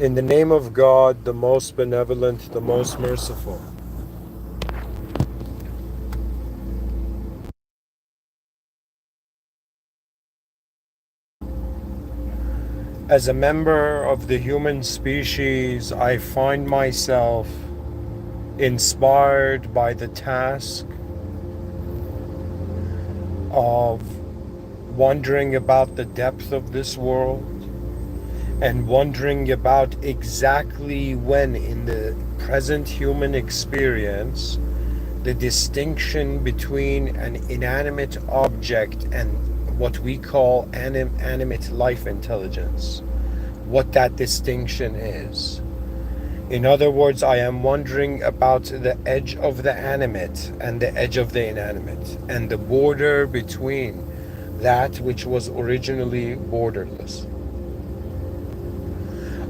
In the name of God, the most benevolent, the most merciful. As a member of the human species, I find myself inspired by the task of wondering about the depth of this world and wondering about exactly when in the present human experience the distinction between an inanimate object and what we call animate life intelligence, what that distinction is. In other words, I am wondering about the edge of the animate and the edge of the inanimate and the border between that which was originally borderless.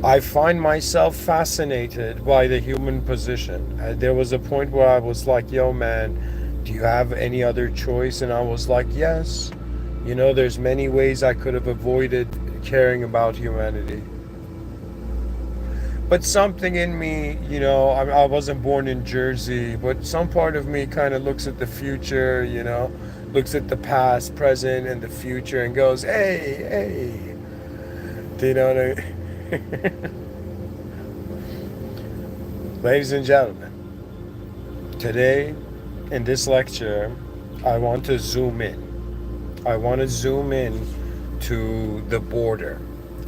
I find myself fascinated by the human position. There was a point where I was like, yo man, do you have any other choice? And I was like, yes. You know, there's many ways I could have avoided caring about humanity. But something in me, you know, I wasn't born in Jersey, but some part of me kind of looks at the future, you know, looks at the past, present, and the future and goes, hey, hey. Do you know what I mean? Ladies and gentlemen, today in this lecture, I want to zoom in. I want to zoom in to the border,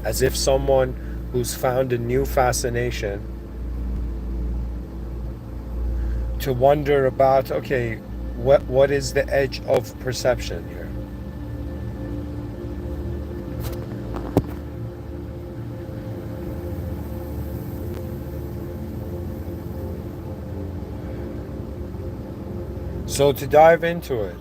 as if someone who's found a new fascination to wonder about, okay, what is the edge of perception here? So to dive into it,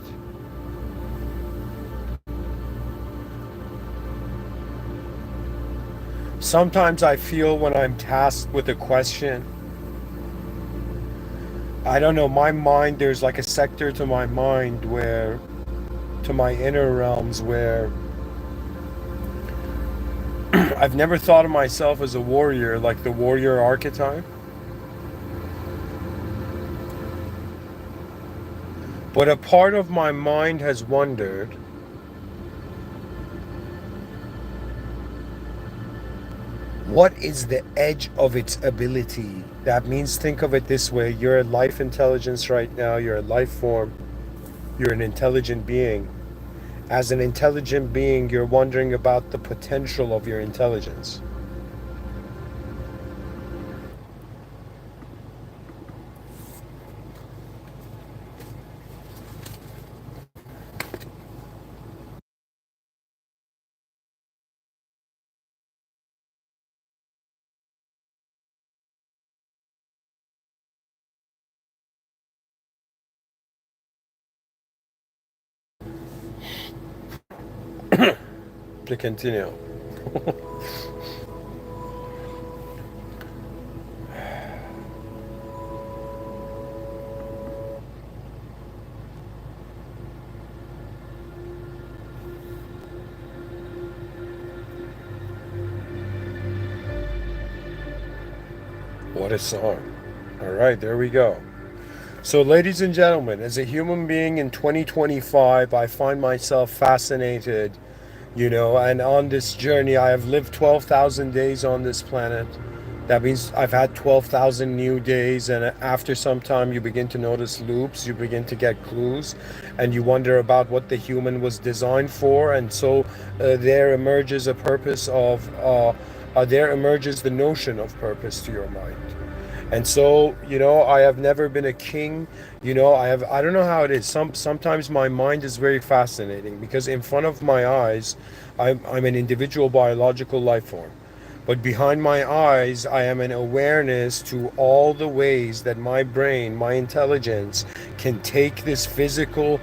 sometimes I feel when I'm tasked with a question, I don't know, my mind, there's like a sector to my mind where, to my inner realms where I've never thought of myself as a warrior, like the warrior archetype. But a part of my mind has wondered, what is the edge of its ability? That means, think of it this way. You're a life intelligence right now. You're a life form. You're an intelligent being. As an intelligent being, you're wondering about the potential of your intelligence. To continue. What a song. All right, there we go. So, ladies and gentlemen, as a human being in 2025, I find myself fascinated, you know, and on this journey, I have lived 12,000 days on this planet. That means I've had 12,000 new days, and after some time, you begin to notice loops, you begin to get clues, and you wonder about what the human was designed for. And so there emerges a purpose of, there emerges the notion of purpose to your mind. And so, you know, I have never been a king. You know, I don't know how it is. Sometimes my mind is very fascinating because in front of my eyes, I'm an individual biological life form. But behind my eyes, I am an awareness to all the ways that my brain, my intelligence can take this physical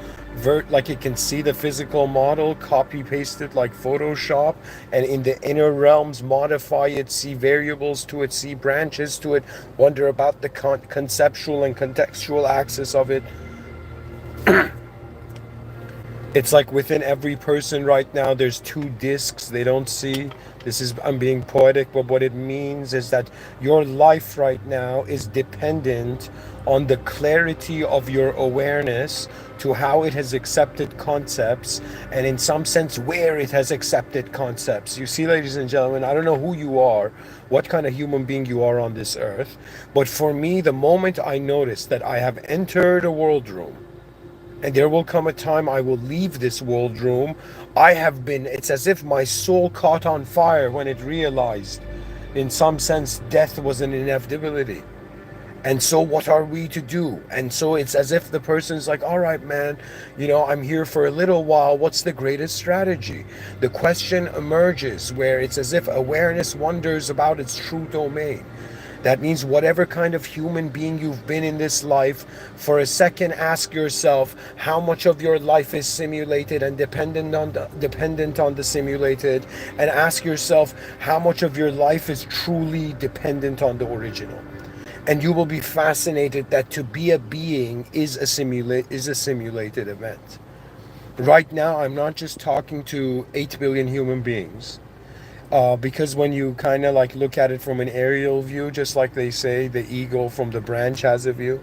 like it can see the physical model, copy paste it like Photoshop, and in the inner realms modify it, see variables to it, see branches to it, wonder about the conceptual and contextual axis of it. It's like within every person right now, there's two discs they don't see. This is, I'm being poetic, but what it means is that your life right now is dependent on the clarity of your awareness to how it has accepted concepts, and in some sense where it has accepted concepts. You see, ladies and gentlemen, I don't know who you are, what kind of human being you are on this earth, but for me, the moment I notice that I have entered a world room, and there will come a time I will leave this world room, I have been, it's as if my soul caught on fire when it realized, in some sense, death was an inevitability. And so, what are we to do? And so, it's as if the person's like, all right, man, I'm here for a little while. What's the greatest strategy? The question emerges where it's as if awareness wonders about its true domain. That means whatever kind of human being you've been in this life, for a second ask yourself how much of your life is simulated and dependent on the simulated, and ask yourself how much of your life is truly dependent on the original. And you will be fascinated that to be a being is a simulated event. Right now, I'm not just talking to 8 billion human beings. Because when you kind of like look at it from an aerial view, just like they say, the eagle from the branch has a view.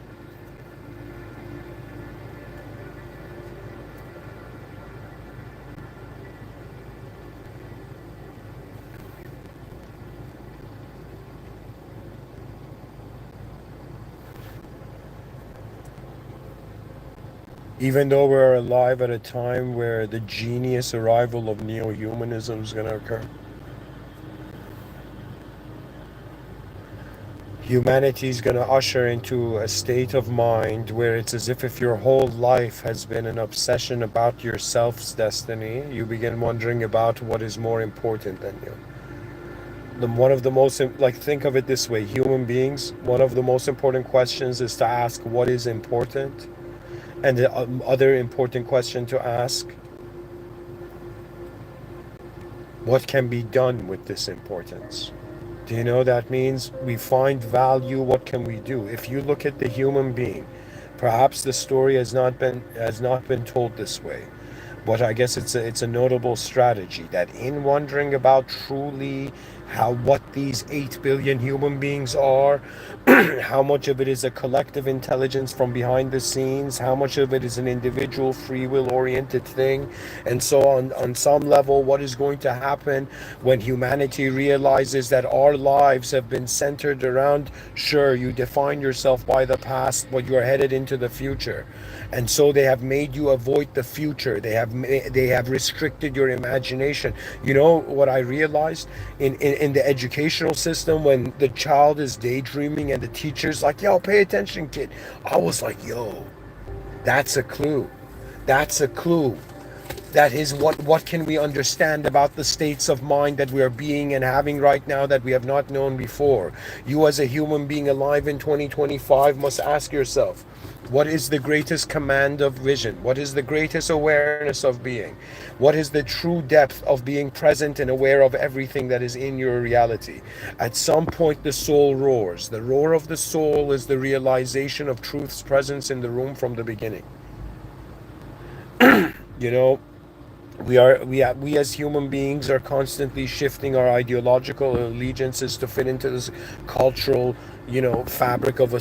Even though we're alive at a time where the genius arrival of neo-humanism is going to occur. Humanity is going to usher into a state of mind where it's as if your whole life has been an obsession about yourself's destiny, you begin wondering about what is more important than you. One of the most, like, think of it this way, human beings, one of the most important questions is to ask what is important, and the other important question to ask, what can be done with this importance? Do you know that means we find value, what can we do? If you look at the human being, perhaps the story has not been told this way, but I guess it's a notable strategy that in wondering about truly how what these 8 billion human beings are, how much of it is a collective intelligence from behind the scenes, how much of it is an individual free will oriented thing, and so on some level, what is going to happen when humanity realizes that our lives have been centered around, sure, you define yourself by the past, but you're headed into the future. And so they have made you avoid the future. They have restricted your imagination. You know what I realized in the educational system, when the child is daydreaming and the teacher's like, yo, pay attention, kid. I was like, yo, that's a clue. That's a clue. That is, what can we understand about the states of mind that we are being and having right now that we have not known before? You as a human being alive in 2025 must ask yourself, what is the greatest command of vision? What is the greatest awareness of being? What is the true depth of being present and aware of everything that is in your reality? At some point, the soul roars. The roar of the soul is the realization of truth's presence in the room from the beginning. You know, we as human beings are constantly shifting our ideological allegiances to fit into this cultural, fabric of a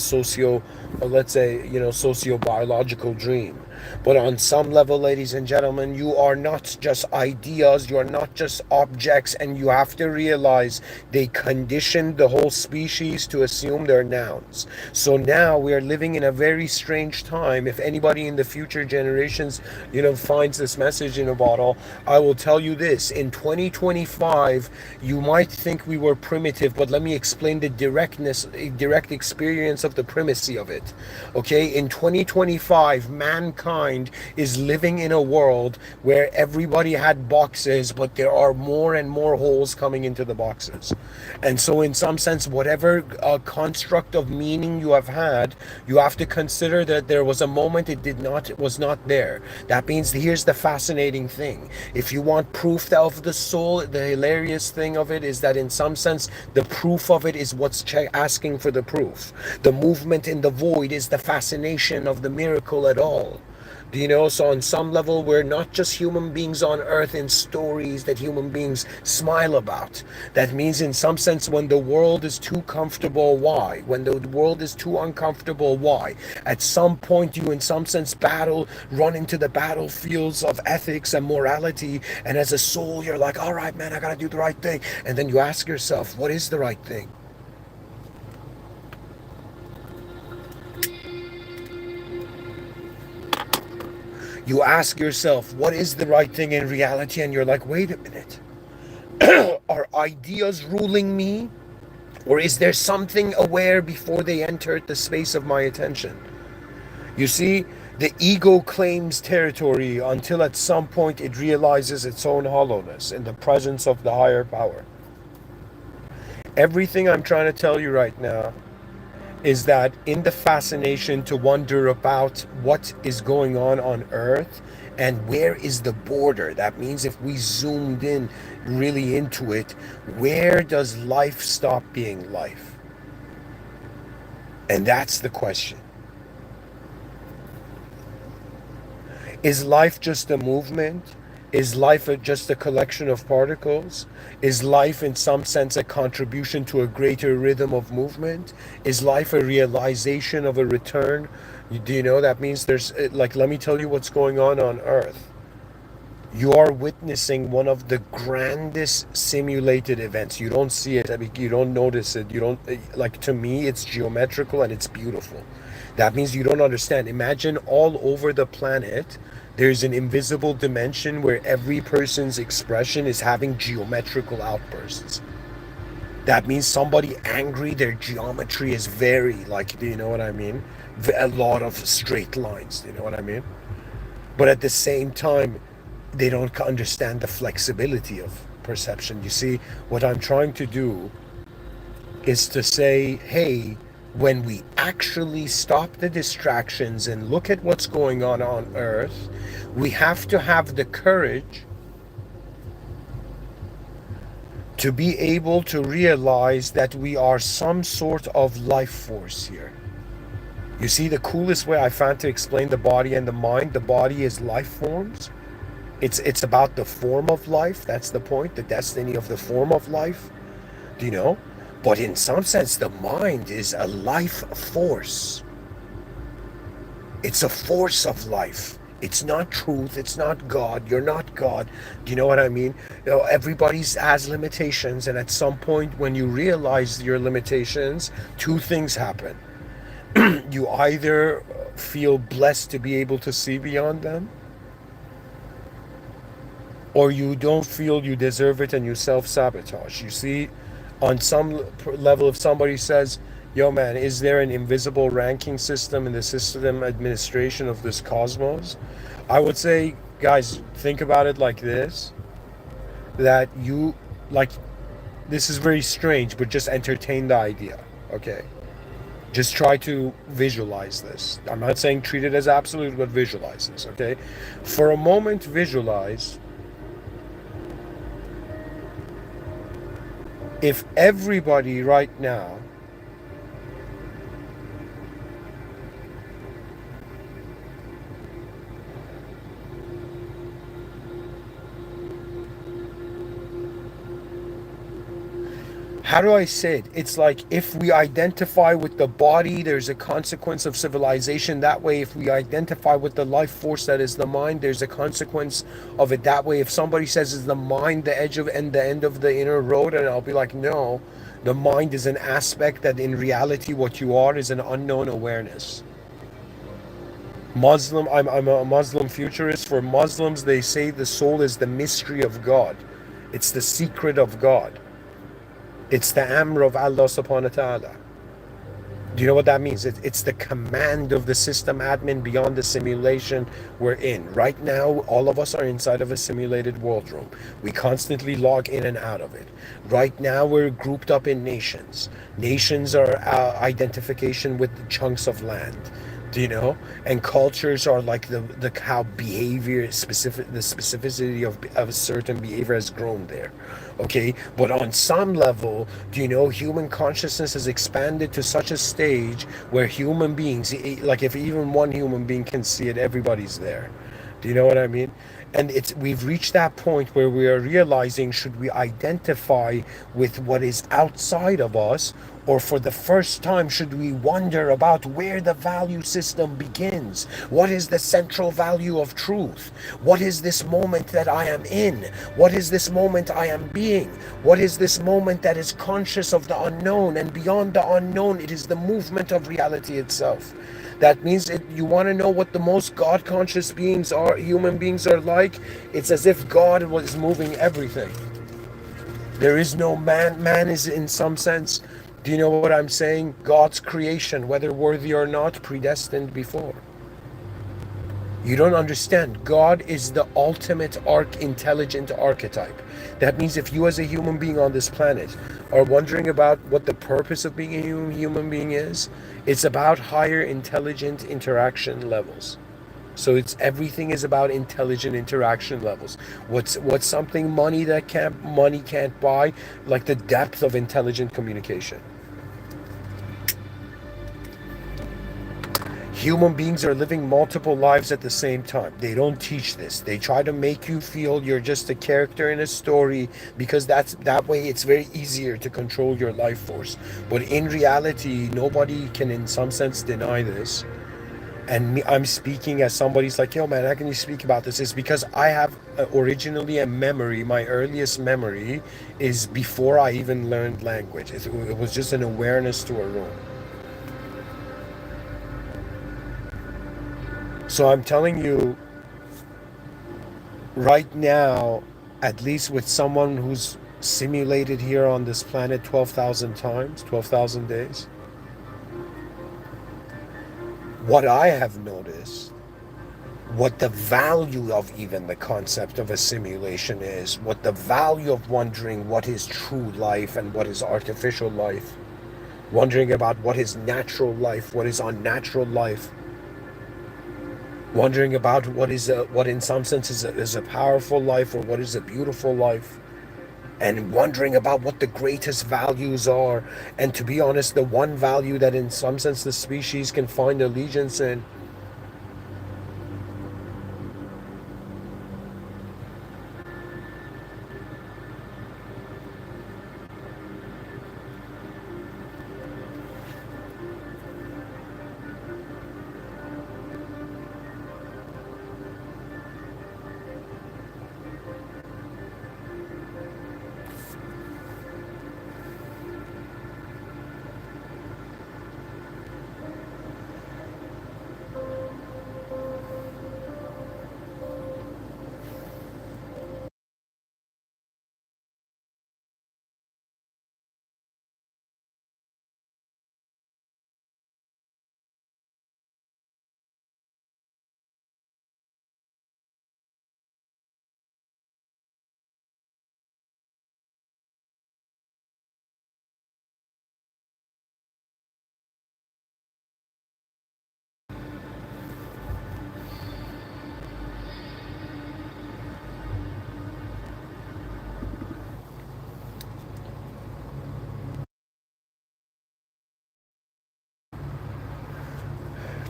let's say, socio-biological dream. But on some level, ladies and gentlemen, you are not just ideas, you are not just objects, and you have to realize they conditioned the whole species to assume they're nouns. So now we are living in a very strange time. If anybody in the future generations, finds this message in a bottle, I will tell you this. In 2025, you might think we were primitive, but let me explain the direct experience of the primacy of it. Okay, in 2025, mankind is living in a world where everybody had boxes, but there are more and more holes coming into the boxes. And so in some sense, whatever construct of meaning you have had, you have to consider that there was a moment it was not there. That means, here's the fascinating thing. If you want proof of the soul, the hilarious thing of it is that in some sense, the proof of it is what's asking for the proof. The movement in the void is the fascination of the miracle at all. Do you know? So on some level, we're not just human beings on earth in stories that human beings smile about. That means in some sense, when the world is too comfortable, why? When the world is too uncomfortable, why? At some point, you in some sense run into the battlefields of ethics and morality, and as a soul, you're like, all right, man, I gotta do the right thing. And then you ask yourself, what is the right thing? You ask yourself, what is the right thing in reality? And you're like, wait a minute. Are ideas ruling me? Or is there something aware before they entered the space of my attention? You see, the ego claims territory until at some point it realizes its own hollowness in the presence of the higher power. Everything I'm trying to tell you right now is that in the fascination to wonder about what is going on Earth and where is the border, that means if we zoomed in really into it, where does life stop being life? And that's the question. Is life just a movement? Is life just a collection of particles? Is life in some sense a contribution to a greater rhythm of movement? Is life a realization of a return? Do you know that means there's, like, let me tell you what's going on Earth. You are witnessing one of the grandest simulated events. You don't see it, I mean, you don't notice it. You don't, like, to me, it's geometrical and it's beautiful. That means you don't understand. Imagine all over the planet, there's an invisible dimension where every person's expression is having geometrical outbursts. That means somebody angry, their geometry is very, like, do you know what I mean? A lot of straight lines, do you know what I mean? But at the same time, they don't understand the flexibility of perception. You see, what I'm trying to do is to say, hey, when we actually stop the distractions and look at what's going on Earth, we have to have the courage to be able to realize that we are some sort of life force here. You see, the coolest way I found to explain the body and the mind, the body is life forms. It's about the form of life. That's the point, the destiny of the form of life. Do you know? But in some sense, the mind is a life force. It's a force of life. It's not truth. It's not God. You're not God. Do you know what I mean? You know, everybody has limitations, and at some point, when you realize your limitations, two things happen. You either feel blessed to be able to see beyond them, or you don't feel you deserve it and you self-sabotage. You see, on some level, if somebody says, yo man, is there an invisible ranking system in the system administration of this cosmos? I would say, guys, think about it like this, that you, like, this is very strange, but just entertain the idea, okay? Just try to visualize this. I'm not saying treat it as absolute, but visualize this, okay? For a moment, visualize if everybody right now how do I say it? It's like if we identify with the body, there's a consequence of civilization that way. If we identify with the life force that is the mind, there's a consequence of it that way. If somebody says, is the mind the edge of and the end of the inner road? And I'll be like, no, the mind is an aspect that in reality what you are is an unknown awareness. I'm a Muslim futurist. For Muslims, they say the soul is the mystery of God. It's the secret of God. It's the amr of Allah subhanahu wa ta'ala. Do you know what that means? It's the command of the system admin beyond the simulation we're in. Right now, all of us are inside of a simulated world room. We constantly log in and out of it. Right now, we're grouped up in nations. Nations are identification with chunks of land. Do you know? And cultures are like the how behavior specific the specificity of a certain behavior has grown there. Okay, but on some level, do you know human consciousness has expanded to such a stage where human beings, like if even one human being can see it, everybody's there. Do you know what I mean? And it's we've reached that point where we are realizing, should we identify with what is outside of us, or for the first time should we wonder about where the value system begins? What is the central value of truth? What is this moment that I am in? What is this moment I am being? What is this moment that is conscious of the unknown, and beyond the unknown it is the movement of reality itself? That means you want to know what the most God conscious beings are, human beings are like? It's as if God was moving everything. There is no man. Man is, in some sense, do you know what I'm saying? God's creation, whether worthy or not, predestined before. You don't understand. God is the ultimate intelligent archetype. That means if you, as a human being on this planet, are wondering about what the purpose of being a human being is, it's about higher intelligent interaction levels. So it's everything is about intelligent interaction levels. What's something money can't buy, like the depth of intelligent communication. Human beings are living multiple lives at the same time. They don't teach this. They try to make you feel you're just a character in a story, because that way it's very easier to control your life force. But in reality, nobody can in some sense deny this. And I'm speaking as somebody's like, yo, man, how can you speak about this? It's because I have originally a memory. My earliest memory is before I even learned language. It was just an awareness to a room. So I'm telling you right now, at least with someone who's simulated here on this planet 12,000 times, 12,000 days, what I have noticed, what the value of even the concept of a simulation is, what the value of wondering what is true life and what is artificial life, wondering about what is natural life, what is unnatural life, wondering about what in some sense is a powerful life, or what is a beautiful life, and wondering about what the greatest values are. And to be honest, the one value that in some sense the species can find allegiance in.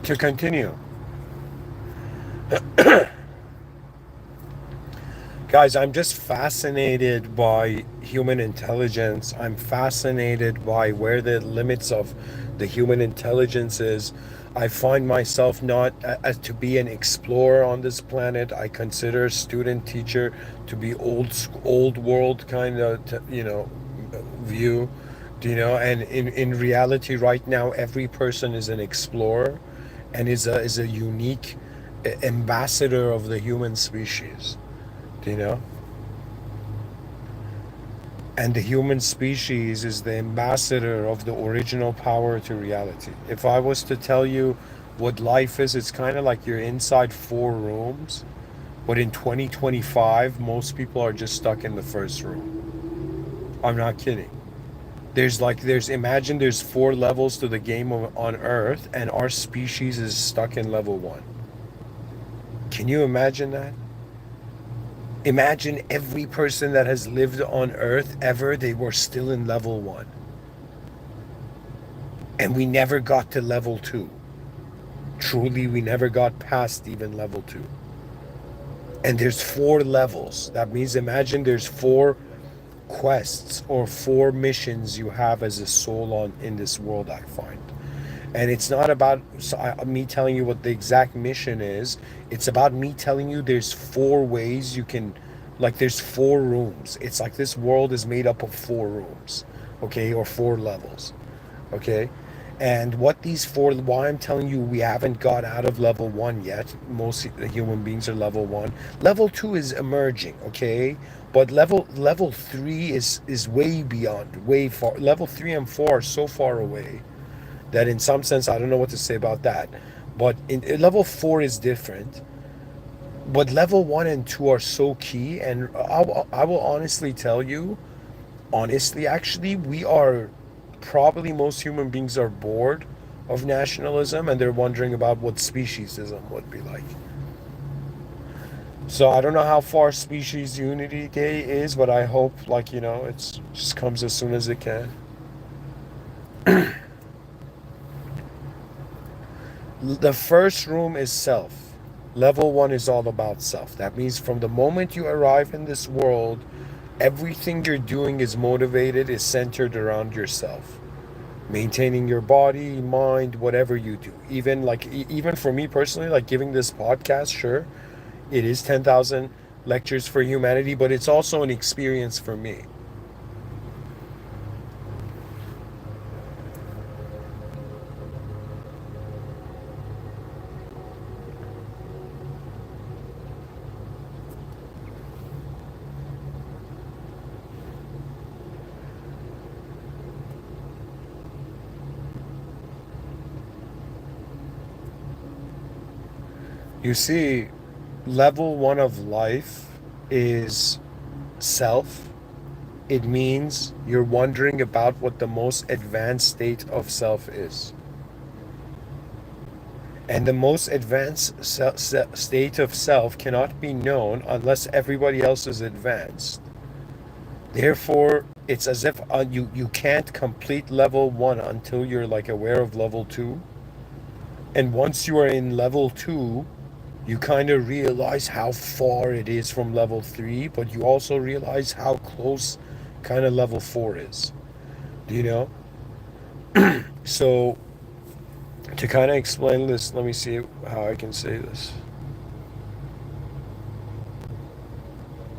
To continue, guys, I'm just fascinated by human intelligence. I'm fascinated by where the limits of the human intelligence is. I find myself not to be an explorer on this planet. I consider student teacher to be old world kind of view. Do you know? And in reality, right now, every person is an explorer, and is a unique ambassador of the human species. Do you know? And the human species is the ambassador of the original power to reality. If I was to tell you what life is, it's kind of like you're inside four rooms, but in 2025, most people are just stuck in the first room. I'm not kidding. There's imagine there's four levels to the game on Earth, and our species is stuck in level one. Can you imagine that? Imagine every person that has lived on Earth ever, they were still in level one. And we never got to level two. Truly, we never got past even level two. And there's four levels. That means imagine there's four quests or four missions you have as a soul on in this world, I find. And it's not about me telling you what the exact mission is. It's about me telling you there's four ways you can, like, there's four rooms. It's like this world is made up of four rooms, okay, or four levels, okay. And what these four, why I'm telling you we haven't got out of level one yet. Most human beings are level one. Level two is emerging, okay, but level three is way beyond, way far. Level three and four are so far away that in some sense I don't know what to say about that. But in level four is different. But level one and two are so key, and I will honestly tell you, honestly, actually, we are probably most human beings are bored of nationalism and they're wondering about what speciesism would be like. So I don't know how far Species Unity Day is, but I hope, like, it's just comes as soon as it can. The first room is self. Level one is all about self. That means from the moment you arrive in this world, everything you're doing is motivated, is centered around yourself. Maintaining your body, mind, whatever you do. Even like even for me personally, like giving this podcast, sure, it is 10,000 lectures for humanity, but it's also an experience for me. You see, level one of life is self. It means you're wondering about what the most advanced state of self is. And the most advanced state of self cannot be known unless everybody else is advanced. Therefore, it's as if you can't complete level one until you're like aware of level two. And once you are in level two, you kind of realize how far it is from level three, but you also realize how close kind of level four is. Do you know? So to kind of explain this, let me see how I can say this.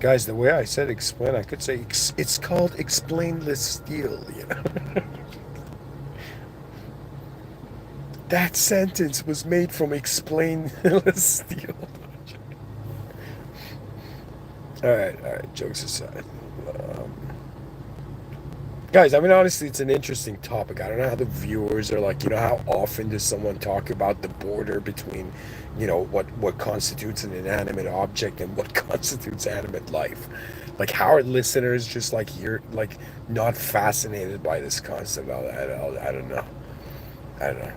Guys, the way I said explain, I could say it's called explainless steel. That sentence was made from explainless steel. All right, jokes aside. Um, Guys, I mean, honestly, it's an interesting topic. I don't know how the viewers are like, how often does someone talk about the border between, what constitutes an inanimate object and what constitutes animate life? Like, how are listeners just like you're like not fascinated by this concept? I don't know. I don't know.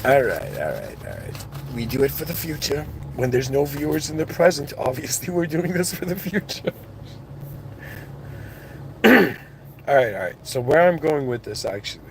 All right. We do it for the future. When there's no viewers in the present, obviously we're doing this for the future. All right. So where I'm going with this, actually.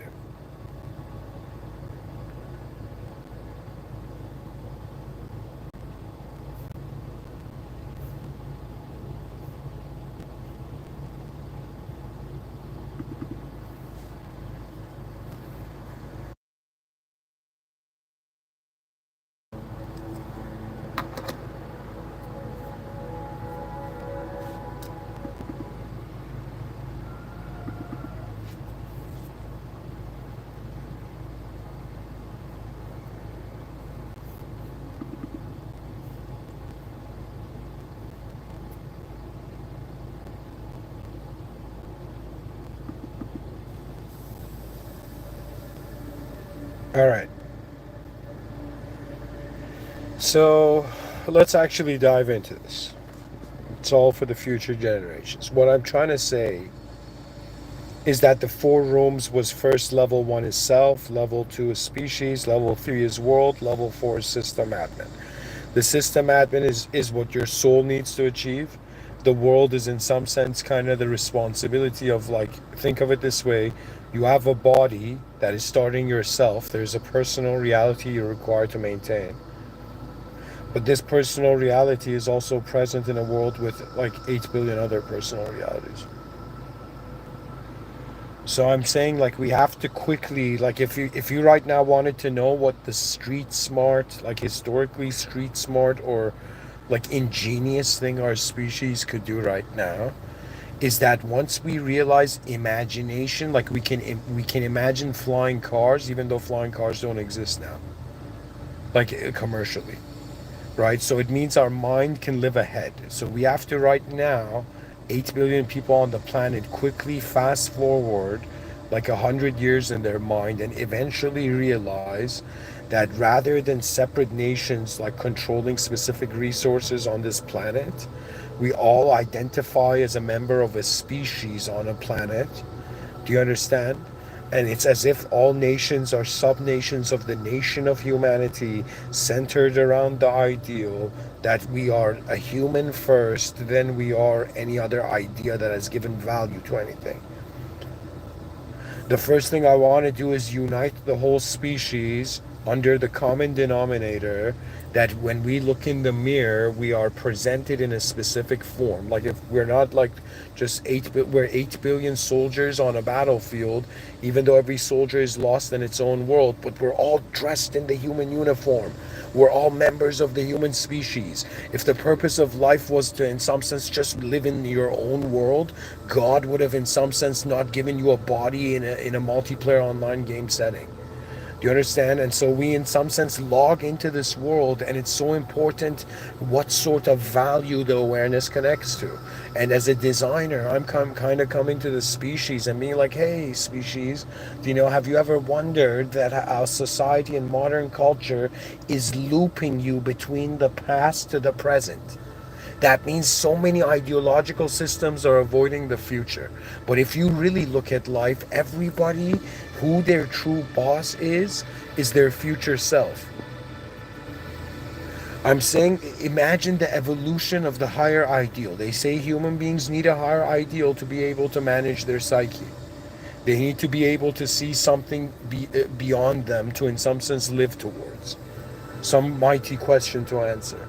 All right. So let's actually dive into this. It's all for the future generations. What I'm trying to say is that the four rooms was first level one is self, level two is species, level three is world, level four is system admin. The system admin is what your soul needs to achieve. The world is in some sense kind of the responsibility of, like, think of it this way: you have a body that is starting yourself. There's a personal reality you're required to maintain. But this personal reality is also present in a world with like 8 billion other personal realities. So I'm saying, like, we have to quickly, like, if you right now wanted to know what the street smart, like historically street smart or like ingenious thing our species could do right now, is that once we realize imagination, like we can imagine flying cars even though flying cars don't exist now, like commercially, right? So it means our mind can live ahead. So we have to right now, 8 billion people on the planet, quickly fast forward like 100 years in their mind and eventually realize that rather than separate nations like controlling specific resources on this planet, we all identify as a member of a species on a planet. Do you understand? And it's as if all nations are sub-nations of the nation of humanity, centered around the ideal that we are a human first, then we are any other idea that has given value to anything. The first thing I want to do is unite the whole species under the common denominator, that when we look in the mirror, we are presented in a specific form. Like, if we're not like just we're 8 billion soldiers on a battlefield, even though every soldier is lost in its own world, but we're all dressed in the human uniform. We're all members of the human species. If the purpose of life was to, in some sense, just live in your own world, God would have, in some sense, not given you a body in a multiplayer online game setting. Do you understand? And so we, in some sense, log into this world, and it's so important what sort of value the awareness connects to. And as a designer, I'm kind of coming to the species and being like, hey, species, have you ever wondered that our society and modern culture is looping you between the past to the present? That means so many ideological systems are avoiding the future. But if you really look at life, everybody, who their true boss is their future self. I'm saying, imagine the evolution of the higher ideal. They say human beings need a higher ideal to be able to manage their psyche. They need to be able to see something beyond them to, in some sense, live towards. Some mighty question to answer.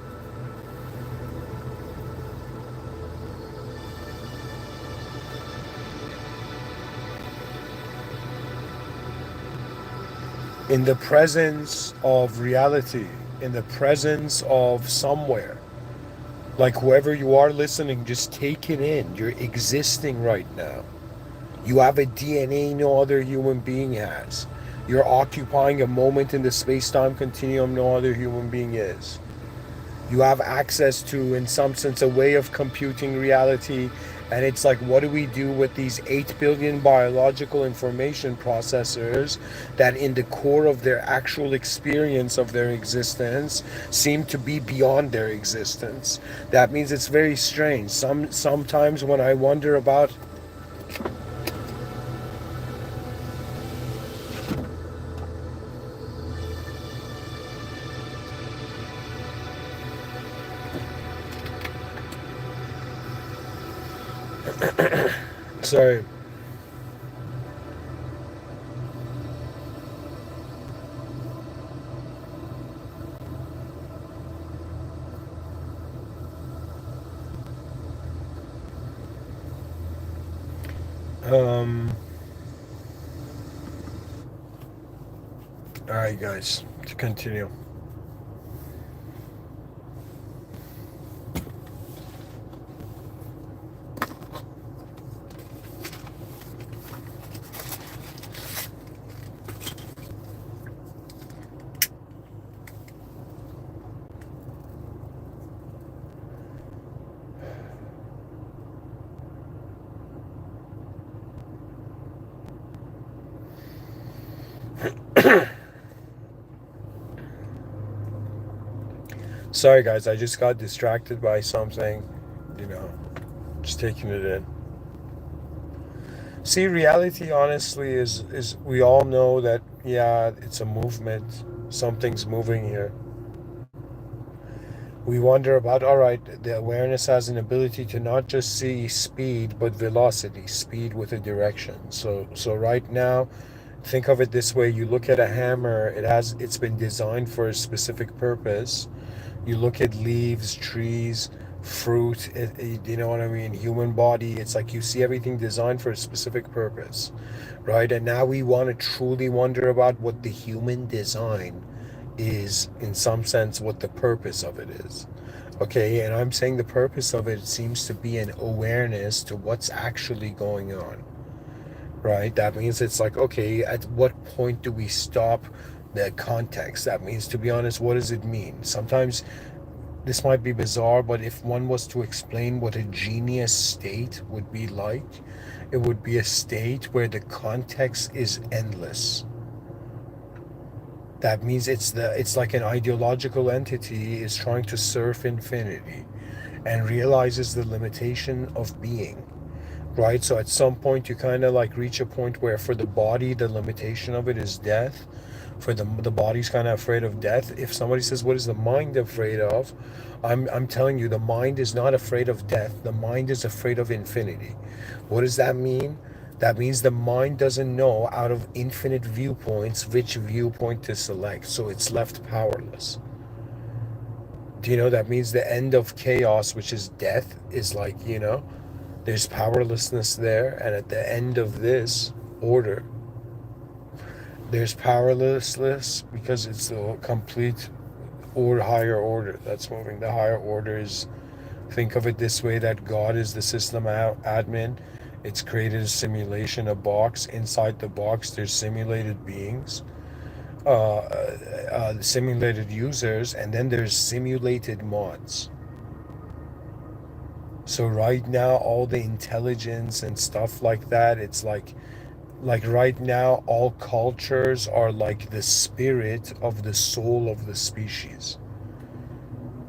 In the presence of reality, in the presence of somewhere. Like, whoever you are listening, just take it in. You're existing right now. You have a DNA no other human being has. You're occupying a moment in the space-time continuum no other human being is. You have access to, in some sense, a way of computing reality. And it's like, what do we do with these 8 billion biological information processors that, in the core of their actual experience of their existence, seem to be beyond their existence? That means it's very strange. Sometimes when I wonder about sorry. Um, all right, guys, to continue. Sorry, guys, I just got distracted by something. Just taking it in. See, reality honestly is we all know that, yeah, it's a movement. Something's moving here. We wonder about, all right, the awareness has an ability to not just see speed, but velocity, speed with a direction. So right now, think of it this way: you look at a hammer, it's been designed for a specific purpose. You look at leaves, trees, fruit, you know what I mean? Human body, it's like you see everything designed for a specific purpose, right? And now we want to truly wonder about what the human design is, in some sense, what the purpose of it is. Okay, and I'm saying the purpose of it seems to be an awareness to what's actually going on, right? That means it's like, okay, at what point do we stop the context? That means, to be honest, what does it mean? Sometimes this might be bizarre, but if one was to explain what a genius state would be like, it would be a state where the context is endless. That means it's like an ideological entity is trying to surf infinity and realizes the limitation of being, right? So at some point you kind of like reach a point where for the body the limitation of it is death. For the body's kind of afraid of death. If somebody says, what is the mind afraid of? I'm telling you, the mind is not afraid of death. The mind is afraid of infinity. What does that mean? That means the mind doesn't know out of infinite viewpoints which viewpoint to select, so it's left powerless. Do you know that means the end of chaos, which is death, is like, there's powerlessness there, and at the end of this order, there's powerlessness because it's the complete or higher order that's moving. The higher order is, think of it this way, that God is the system admin. It's created a simulation, a box. Inside the box, there's simulated beings, simulated users, and then there's simulated mods. So right now, all the intelligence and stuff like that, it's like right now, all cultures are like the spirit of the soul of the species.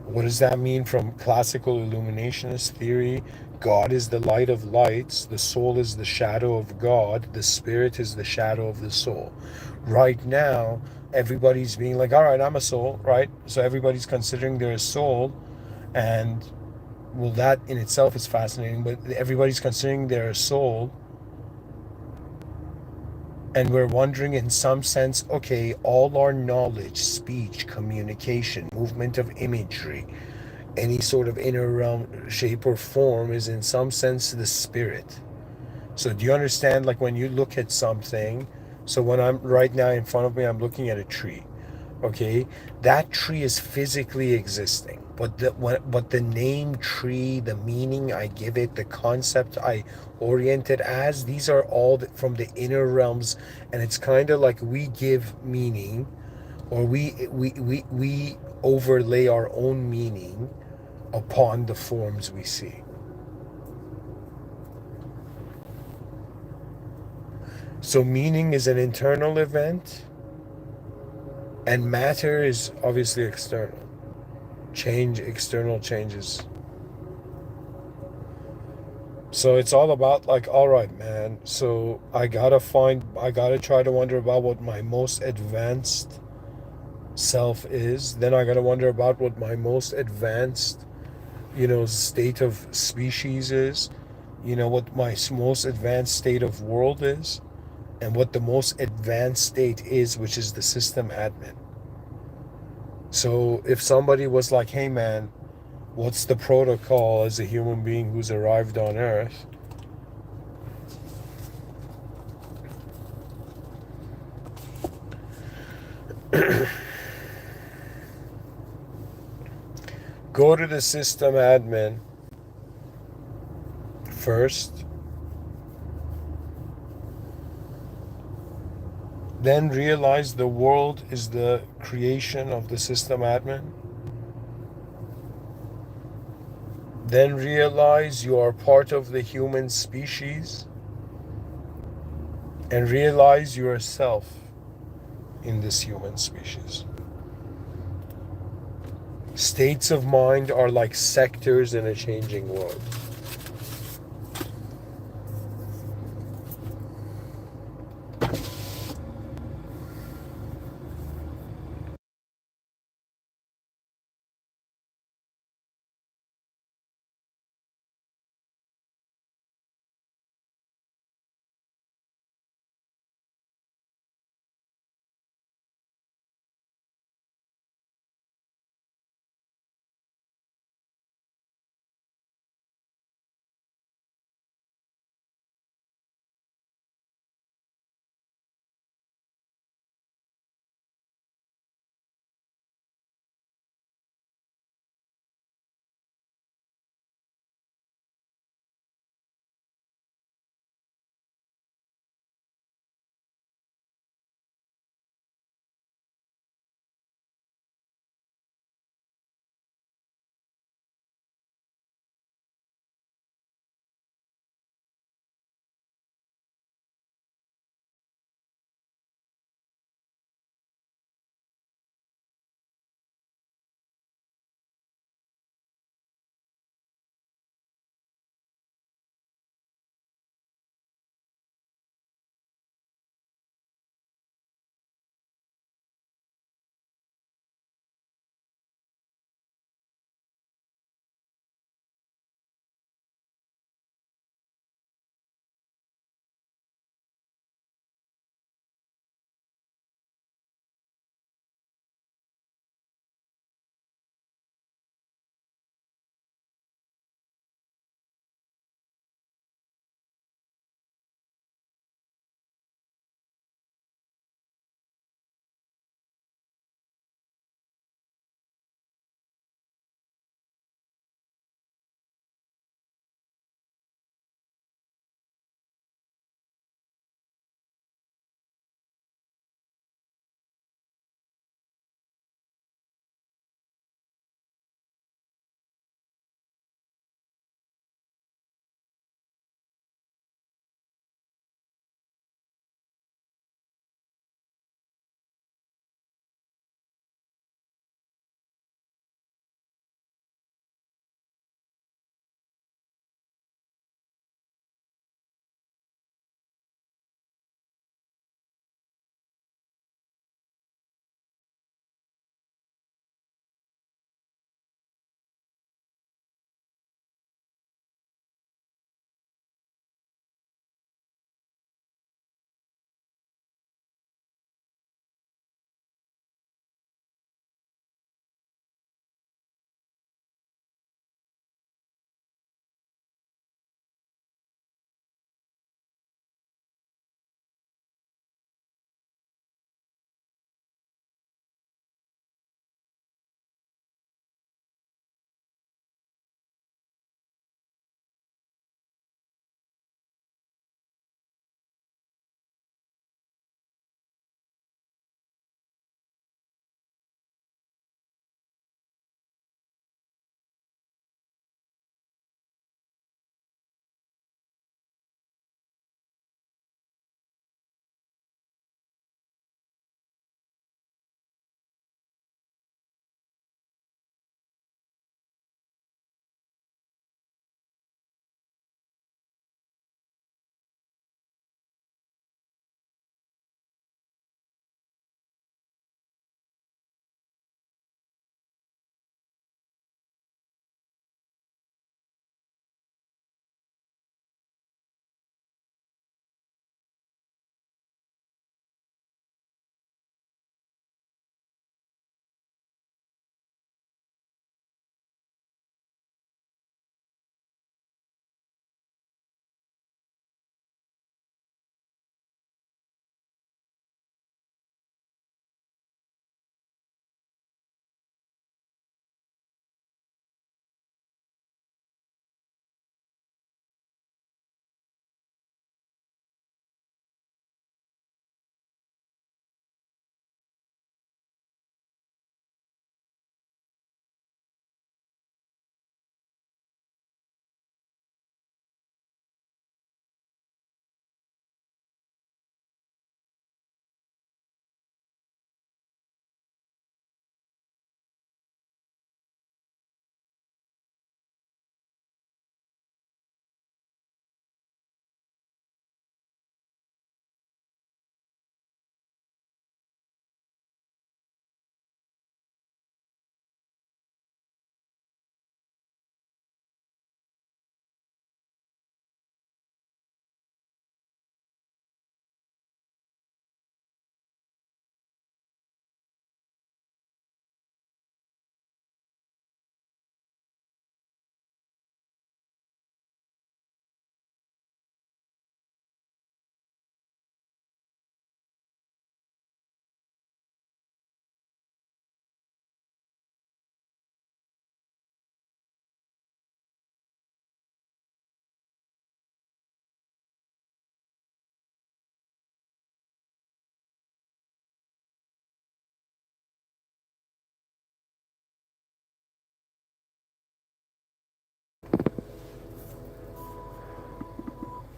What does that mean from classical illuminationist theory? God is the light of lights, the soul is the shadow of God, the spirit is the shadow of the soul. Right now, everybody's being like, all right, I'm a soul, right? So everybody's considering they're a soul, and well, that in itself is fascinating, but everybody's considering they're a soul, and we're wondering in some sense, okay, all our knowledge, speech, communication, movement of imagery, any sort of inner realm, shape, or form is in some sense the spirit. So do you understand, like when you look at something, so when I'm right now in front of me, I'm looking at a tree. Okay, that tree is physically existing, but the name tree, the meaning I give it, the concept I orient it as, these are all from the inner realms, and it's kind of like we give meaning, or we overlay our own meaning upon the forms we see. So meaning is an internal event, and matter is obviously external. Change, external changes. So it's all about like, all right, man. So I gotta try to wonder about what my most advanced self is. Then I gotta wonder about what my most advanced, state of species is. What my most advanced state of world is, and what the most advanced state is, which is the system admin. So if somebody was like, hey man, what's the protocol as a human being who's arrived on Earth? Go to the system admin first, then realize the world is the creation of the system admin. Then realize you are part of the human species, and realize yourself in this human species. States of mind are like sectors in a changing world.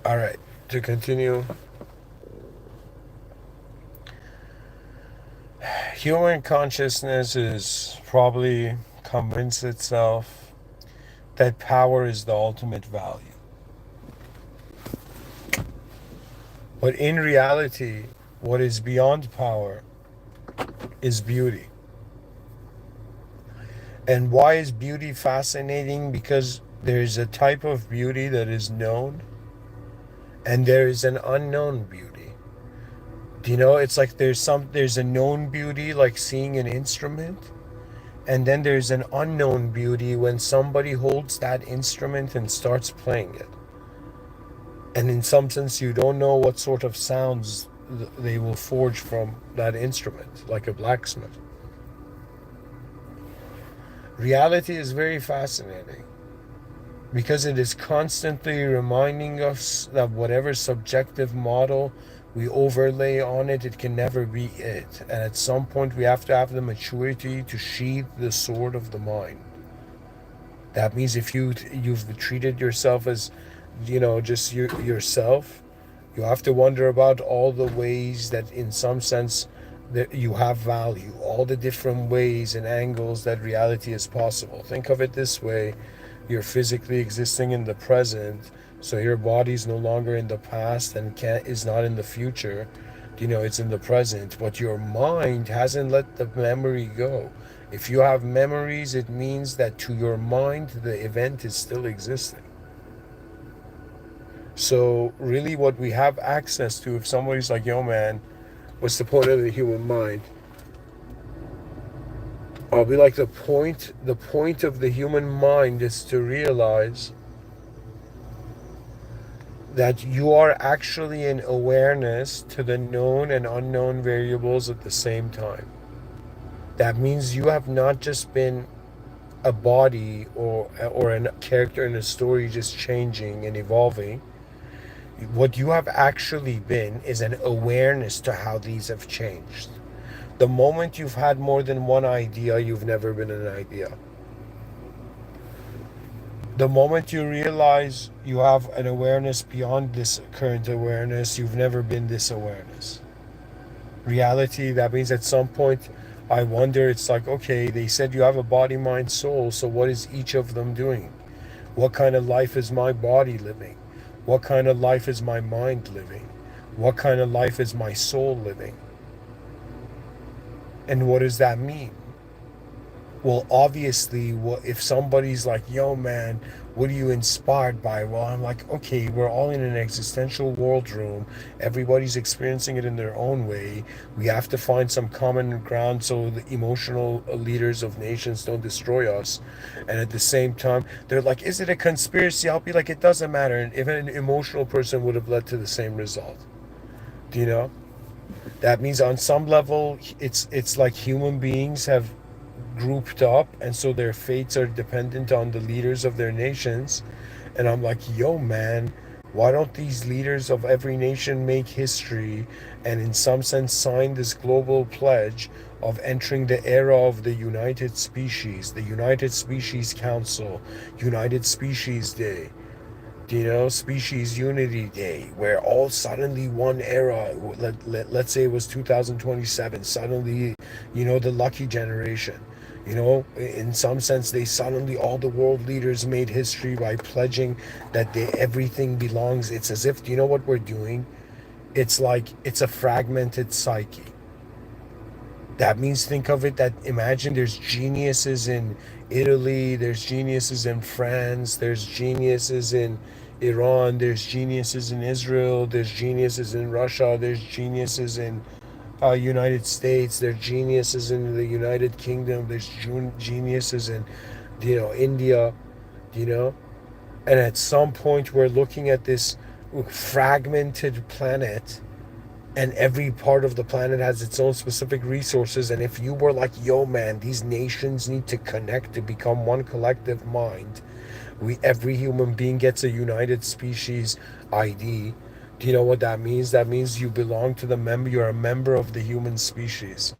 All right, to continue, human consciousness is probably convinced itself that power is the ultimate value. But in reality, what is beyond power is beauty. And why is beauty fascinating? Because there is a type of beauty that is known, and there is an unknown beauty. Do you know? It's like there's a known beauty, like seeing an instrument, and then there's an unknown beauty when somebody holds that instrument and starts playing it. And in some sense, you don't know what sort of sounds they will forge from that instrument, like a blacksmith. Reality is very fascinating because it is constantly reminding us that whatever subjective model we overlay on it, it can never be it. And at some point, we have to have the maturity to sheathe the sword of the mind. That means if you've treated yourself as, just yourself, you have to wonder about all the ways that, in some sense, that you have value, all the different ways and angles that reality is possible. Think of it this way: you're physically existing in the present, so your body's no longer in the past and is not in the future. It's in the present, but your mind hasn't let the memory go. If you have memories, it means that to your mind, the event is still existing. So really what we have access to, if somebody's like, yo man, what's the point of the human mind? I'll be like, the point of the human mind is to realize that you are actually in awareness to the known and unknown variables at the same time. That means you have not just been a body or a character in a story just changing and evolving. What you have actually been is an awareness to how these have changed. The moment you've had more than one idea, you've never been an idea. The moment you realize you have an awareness beyond this current awareness, you've never been this awareness. Reality, that means at some point, I wonder, it's like, okay, they said you have a body, mind, soul, so what is each of them doing? What kind of life is my body living? What kind of life is my mind living? What kind of life is my soul living? And what does that mean? Well, obviously, if somebody's like, yo, man, what are you inspired by? Well, I'm like, okay, we're all in an existential world room. Everybody's experiencing it in their own way. We have to find some common ground so the emotional leaders of nations don't destroy us. And at the same time, they're like, is it a conspiracy? I'll be like, it doesn't matter. And if an emotional person would have led to the same result. Do you know? That means on some level, it's like human beings have grouped up, and so their fates are dependent on the leaders of their nations. And I'm like, yo man, why don't these leaders of every nation make history and in some sense sign this global pledge of entering the era of the United Species, the United Species Council, United Species Day, Species Unity Day, where all suddenly one era, let's say it was 2027, suddenly, the lucky generation. In some sense, they suddenly, all the world leaders made history by pledging that everything belongs. It's as if, what we're doing? It's like, it's a fragmented psyche. That means, think of it that, imagine there's geniuses in Italy, there's geniuses in France, there's geniuses in Iran, there's geniuses in Israel, there's geniuses in Russia, there's geniuses in United States, there's geniuses in the United Kingdom, there's geniuses in, India, you know? And at some point, we're looking at this fragmented planet, and every part of the planet has its own specific resources. And if you were like, yo, man, these nations need to connect to become one collective mind, every human being gets a United Species ID. Do you know what that means? That means you belong to you're a member of the human species.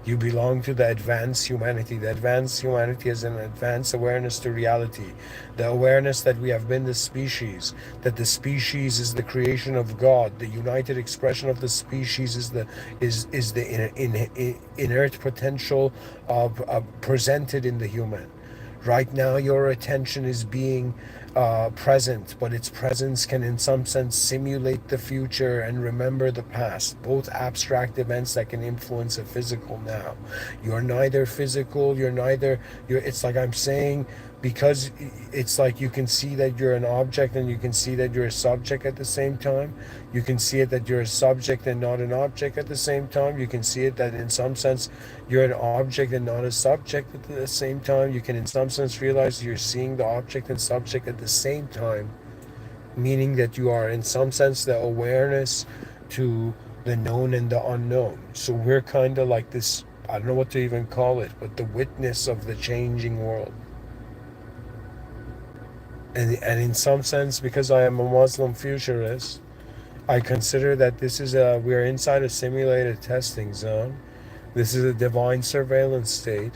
You belong to the advanced humanity. The advanced humanity is an advanced awareness to reality. The awareness that we have been the species, that the species is the creation of God. The united expression of the species is the inert potential of presented in the human. Right now, your attention is being present, but its presence can, in some sense, simulate the future and remember the past, both abstract events that can influence a physical now. You're neither physical, it's like I'm saying, because it's like you can see that you're an object and you can see that you're a subject at the same time. You can see it that you're a subject and not an object at the same time. You can see it that in some sense you're an object and not a subject at the same time. You can in some sense realize you're seeing the object and subject at the same time, meaning that you are in some sense the awareness to the known and the unknown. So we're kind of like this, I don't know what to even call it, but the witness of the changing world. And in some sense, because I am a Muslim futurist, I consider that we're inside a simulated testing zone. This is a divine surveillance state,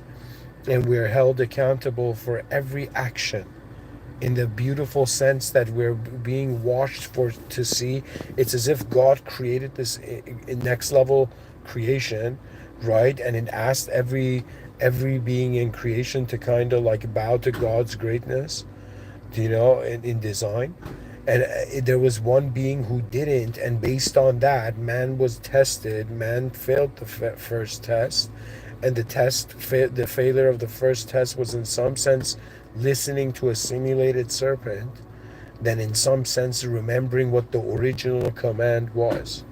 and we're held accountable for every action in the beautiful sense that we're being watched for to see. It's as if God created this next level creation, right? And it asked every being in creation to kind of like bow to God's greatness, in design. And there was one being who didn't, and based on that, man was tested. Man failed the first test, and the failure of the first test was in some sense listening to a simulated serpent, then in some sense remembering what the original command was.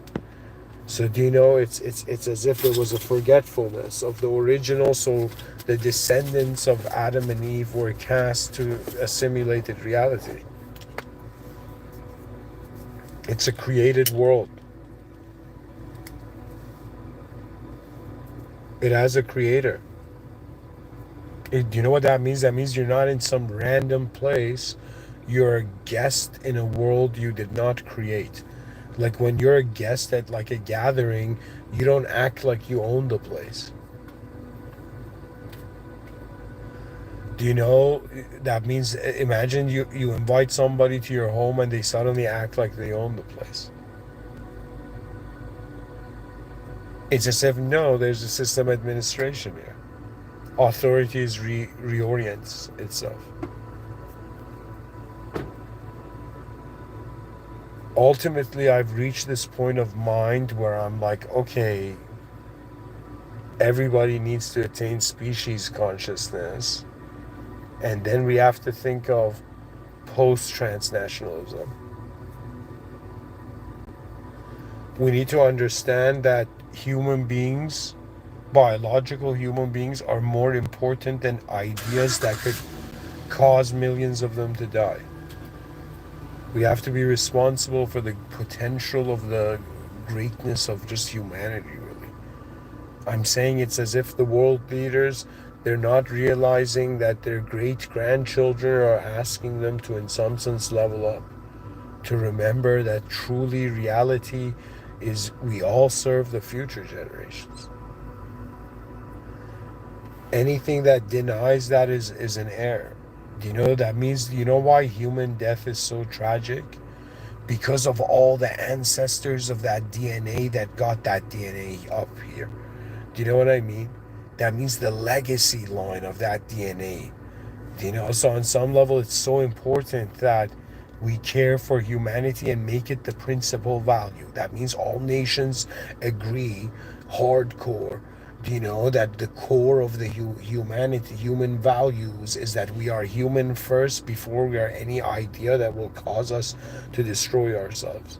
So it's as if there was a forgetfulness of the original. So the descendants of Adam and Eve were cast to a simulated reality. It's a created world. It has a creator. Do you know what that means? That means you're not in some random place. You're a guest in a world you did not create. Like when you're a guest at like a gathering, you don't act like you own the place. Do you know that means imagine you invite somebody to your home and they suddenly act like they own the place. It's as if no, there's a system administration here. Authorities reorients itself. Ultimately, I've reached this point of mind where I'm like, okay, everybody needs to attain species consciousness, and then we have to think of post-transnationalism. We need to understand that human beings, biological human beings, are more important than ideas that could cause millions of them to die. We have to be responsible for the potential of the greatness of just humanity, really. I'm saying it's as if the world leaders, they're not realizing that their great-grandchildren are asking them to, in some sense, level up. To remember that truly reality is we all serve the future generations. Anything that denies that is an error. That means, why human death is so tragic? Because of all the ancestors of that DNA that got that DNA up here. Do you know what I mean? That means the legacy line of that DNA. So on some level, it's so important that we care for humanity and make it the principal value. That means all nations agree hardcore, that the core of the human values is that we are human first before we are any idea that will cause us to destroy ourselves.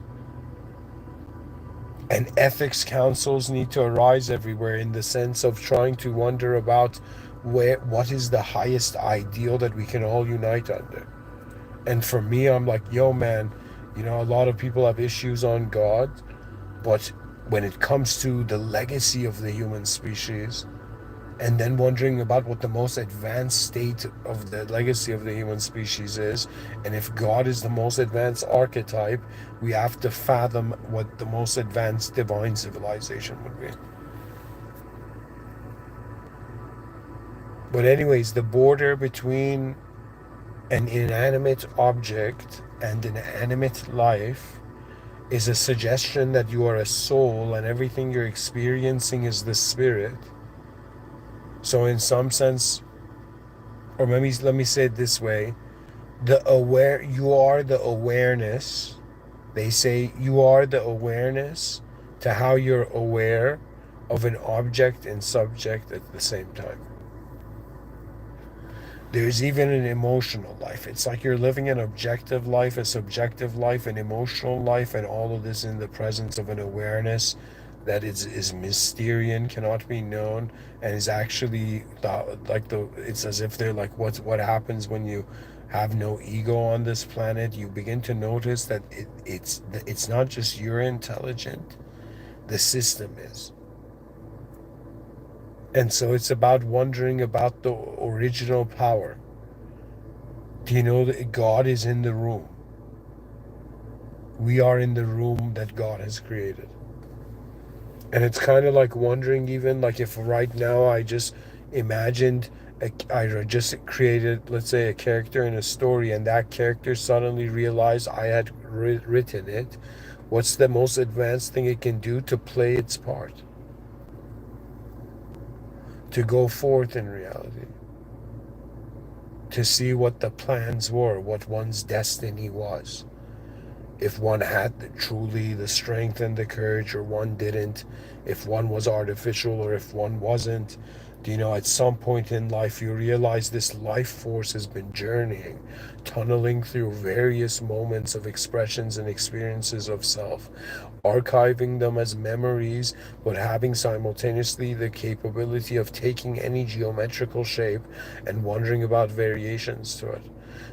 And ethics councils need to arise everywhere in the sense of trying to wonder about what is the highest ideal that we can all unite under. And for me, I'm like, yo, man, a lot of people have issues on God, but when it comes to the legacy of the human species, and then wondering about what the most advanced state of the legacy of the human species is, and if God is the most advanced archetype, we have to fathom what the most advanced divine civilization would be. But anyways, the border between an inanimate object and an animate life is a suggestion that you are a soul and everything you're experiencing is the spirit. So in some sense, or let me say it this way, you are the awareness. They say you are the awareness to how you're aware of an object and subject at the same time. There's even an emotional life. It's like you're living an objective life, a subjective life, an emotional life, and all of this in the presence of an awareness that is mysterious, cannot be known, and is actually it's as if they're like what happens when you have no ego on this planet. You begin to notice that it's not just you're intelligent, the system is. And so it's about wondering about the original power. Do you know that God is in the room? We are in the room that God has created. And it's kind of like wondering, even like if right now I just imagined, I just created, let's say, a character in a story, and that character suddenly realized I had written it. What's the most advanced thing it can do to play its part? To go forth in reality, to see what the plans were, what one's destiny was. If one had truly the strength and the courage, or one didn't, if one was artificial or if one wasn't. Do you know, at some point in life, you realize this life force has been journeying, tunneling through various moments of expressions and experiences of self, archiving them as memories, but having simultaneously the capability of taking any geometrical shape and wondering about variations to it.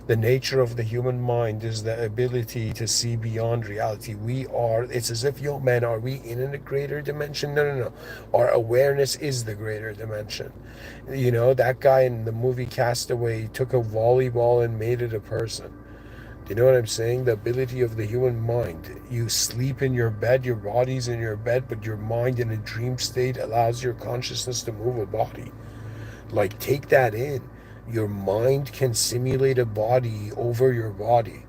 The nature of the human mind is the ability to see beyond reality. It's as if, yo, man, are we in a greater dimension? No, no, no. Our awareness is the greater dimension. You know, that guy in the movie Castaway took a volleyball and made it a person. Do you know what I'm saying? The ability of the human mind. You sleep in your bed, your body's in your bed, but your mind in a dream state allows your consciousness to move a body. Like, take that in. Your mind can simulate a body over your body,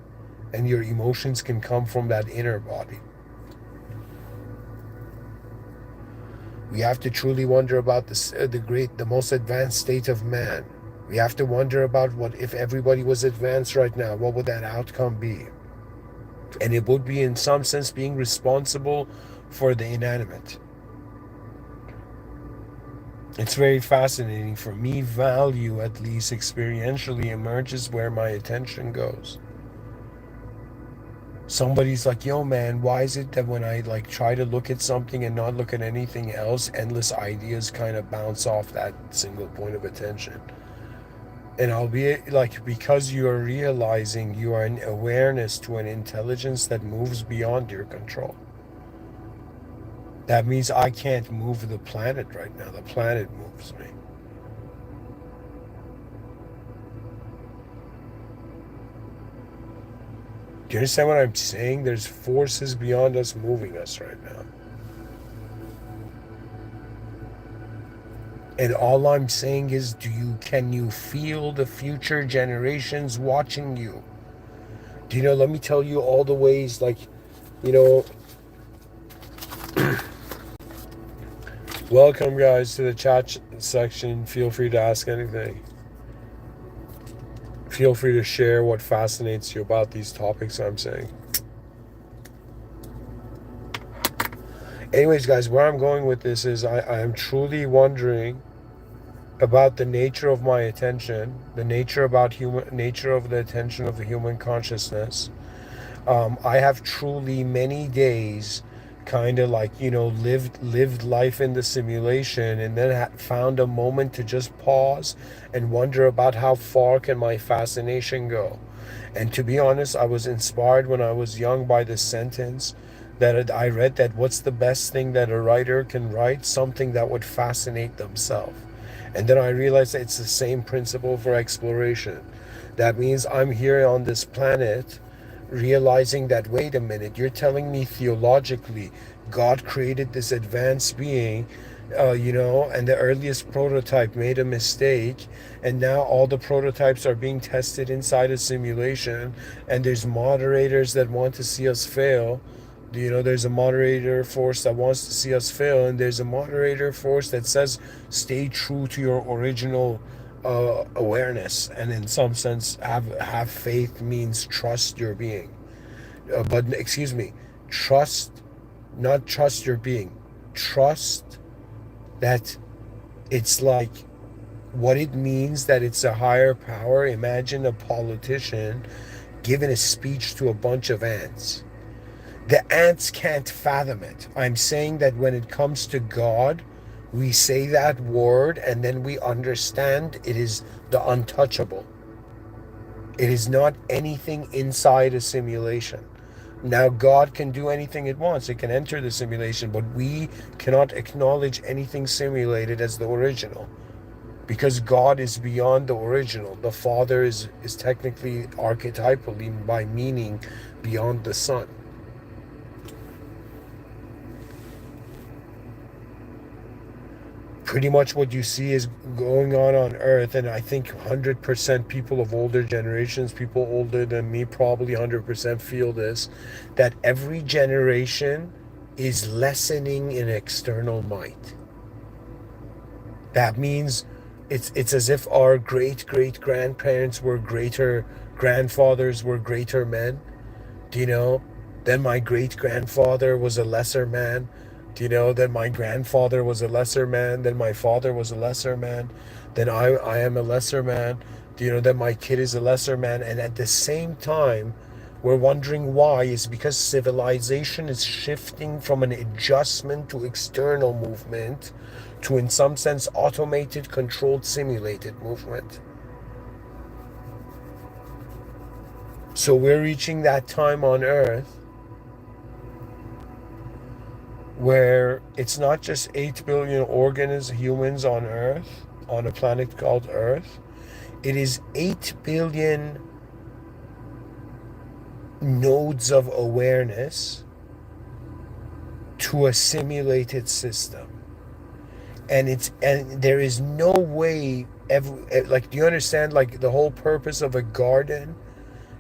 and your emotions can come from that inner body. We have to truly wonder about the most advanced state of man. We have to wonder about what if everybody was advanced right now, what would that outcome be? And it would be, in some sense, being responsible for the inanimate. It's very fascinating. For me, value, at least experientially, emerges where my attention goes. Somebody's like, yo, man, why is it that when I like try to look at something and not look at anything else, endless ideas kind of bounce off that single point of attention? And I'll be like, because you are realizing you are an awareness to an intelligence that moves beyond your control. That means I can't move the planet right now. The planet moves me. Do you understand what I'm saying? There's forces beyond us moving us right now. And all I'm saying is, can you feel the future generations watching you? Do you know, let me tell you all the ways, like, you know, welcome guys to the chat section. Feel free to ask anything. Feel free to share what fascinates you about these topics I'm saying. Anyways, guys, where I'm going with this is I am truly wondering about the nature of my attention, the nature of the attention of the human consciousness. I have truly many days kind of like, you know, lived life in the simulation, and then found a moment to just pause and wonder about how far can my fascination go. And to be honest, I was inspired when I was young by this sentence that I read, that what's the best thing that a writer can write? Something that would fascinate themselves. And then I realized that it's the same principle for exploration. That means I'm here on this planet realizing that, wait a minute, you're telling me theologically God created this advanced being and the earliest prototype made a mistake, and now all the prototypes are being tested inside a simulation, and there's moderators that want to see us fail. There's a moderator force that wants to see us fail, and there's a moderator force that says stay true to your original awareness, and in some sense, have faith means trust your being. But excuse me, trust, not trust your being, trust that it's like what it means that it's a higher power. Imagine a politician giving a speech to a bunch of ants. The ants can't fathom it. I'm saying that when it comes to God, we say that word and then we understand it is the untouchable. It is not anything inside a simulation. Now, God can do anything it wants. It can enter the simulation, but we cannot acknowledge anything simulated as the original because God is beyond the original. The Father is technically archetypally by meaning beyond the Son. Pretty much what you see is going on Earth, and I think 100% people of older generations, people older than me, probably 100% feel this, that every generation is lessening in external might. That means it's as if our great grandparents were greater, grandfathers were greater men. Do you know? Then my great grandfather was a lesser man. Do you know? Then my grandfather was a lesser man. Then my father was a lesser man. Then I am a lesser man. Do you know? Then my kid is a lesser man. And at the same time, we're wondering why. Is because civilization is shifting from an adjustment to external movement to, in some sense, automated, controlled, simulated movement. So we're reaching that time on Earth where it's not just 8 billion humans on Earth, on a planet called Earth. It is 8 billion nodes of awareness to a simulated system. And there is no way do you understand, like, the whole purpose of a garden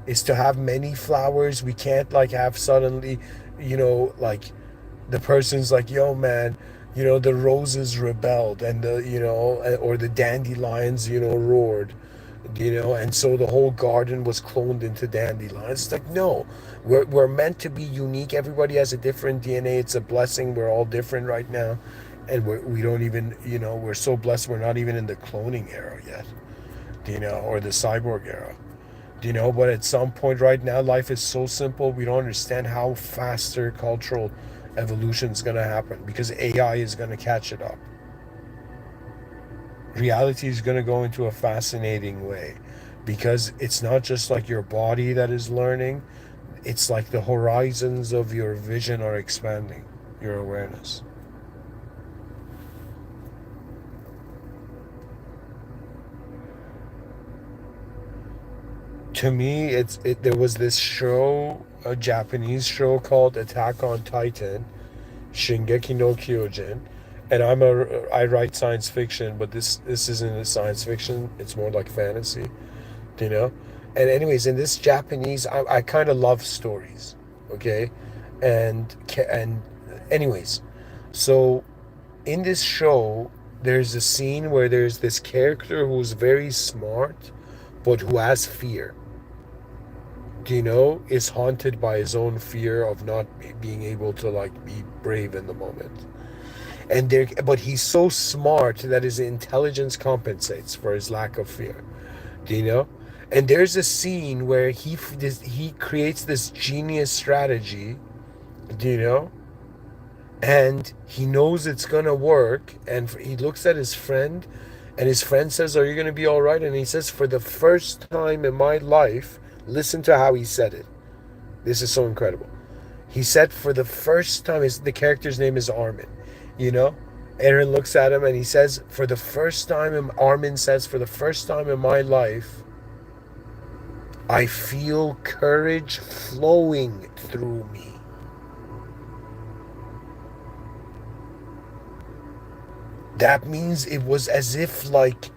is to have many flowers. We can't have suddenly, like, the person's like, yo man, the roses rebelled and or the dandelions, roared, and so the whole garden was cloned into dandelions. It's like, no, we're meant to be unique. Everybody has a different DNA. It's a blessing. We're all different right now. And we don't even, we're so blessed we're not even in the cloning era yet, or the cyborg era. But at some point right now, life is so simple, we don't understand how faster cultural evolution is going to happen because AI is going to catch it up. Reality is going to go into a fascinating way because it's not just like your body that is learning, it's like the horizons of your vision are expanding, your awareness. To me, there was this show, a Japanese show called Attack on Titan, Shingeki no Kyojin, and I write science fiction, but this isn't a science fiction. It's more like fantasy, you know. And anyways, in this Japanese, I kind of love stories, okay, and anyways, so in this show, there's a scene where there's this character who's very smart, but who has fear. Is haunted by his own fear of not being able to be brave in the moment. But he's so smart that his intelligence compensates for his lack of fear. Do you know? And there's a scene where he creates this genius strategy. Do you know? And he knows it's gonna work. And he looks at his friend, and his friend says, "Are you gonna be all right?" And he says, "For the first time in my life," listen to how he said it. This is so incredible. He said, "For the first time," the character's name is Armin. Aaron looks at him and he says, "For the first time," Armin says, "For the first time in my life, I feel courage flowing through me." That means it was as if like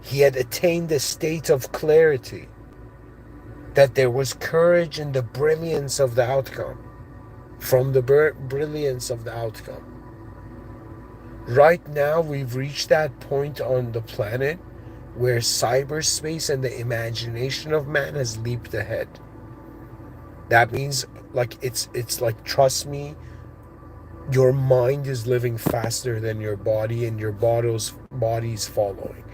he had attained a state of clarity, that there was courage in the brilliance of the outcome, from the brilliance of the outcome. Right now, we've reached that point on the planet where cyberspace and the imagination of man has leaped ahead. That means like it's like, trust me, your mind is living faster than your body, and your body's following.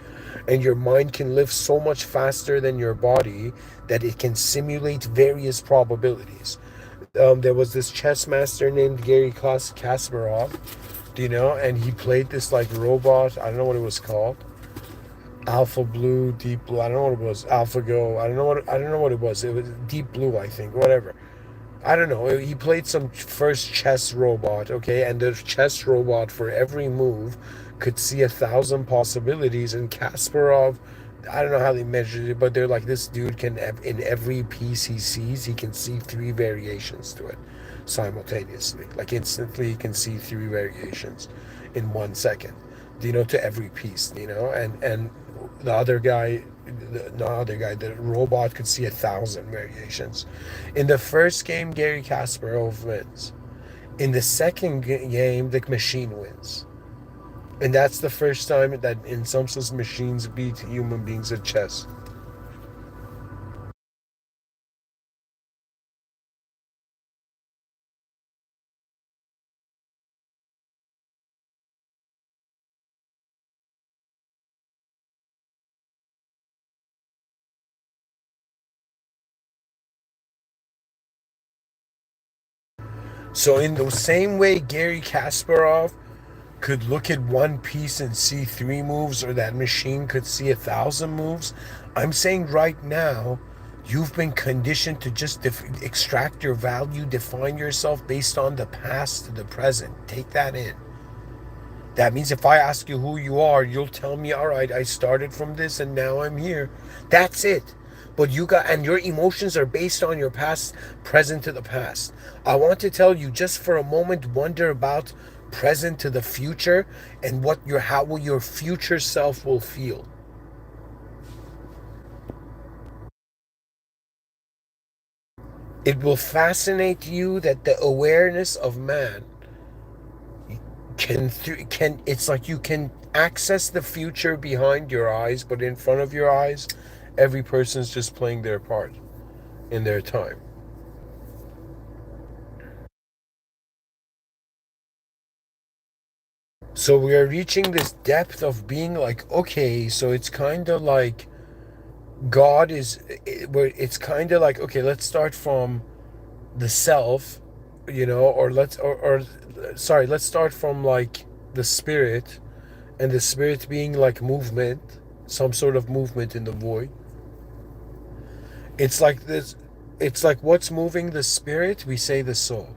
And your mind can live so much faster than your body that it can simulate various probabilities. There was this chess master named Gary Kasparov, do you know? And he played this like robot. I don't know what it was called. Alpha Blue, Deep Blue. I don't know what it was. AlphaGo. I don't know what it was. It was Deep Blue, I think. Whatever. I don't know. He played some first chess robot, okay, and the chess robot for every move could see 1,000 possibilities. And Kasparov, I don't know how they measured it, but they're like, this dude can, in every piece he sees, he can see 3 variations to it simultaneously. Like instantly, he can see 3 variations in 1 second. You know, to every piece. You know, and the other guy, the robot could see 1,000 variations. In the first game, Gary Kasparov wins. In the second game, the machine wins. And that's the first time that, in some sense, machines beat human beings at chess. So, in the same way, Gary Kasparov could look at one piece and see 3 moves, or that machine could see 1,000 moves. I'm saying right now, you've been conditioned to just extract your value, define yourself based on the past to the present. Take that in. That means if I ask you who you are, you'll tell me, all right, I started from this and now I'm here. That's it. But and your emotions are based on your past, present to the past. I want to tell you, just for a moment, wonder about present to the future, and how will your future self will feel. It will fascinate you that the awareness of man can it's like you can access the future behind your eyes, but in front of your eyes, every person's just playing their part in their time. So we are reaching this depth of being like, okay, so it's kind of like God is, where it's kind of like, okay, let's start from the self, or sorry, let's start from like the spirit, and the spirit being like movement, some sort of movement in the void. It's like this. It's like, what's moving the spirit? We say the soul.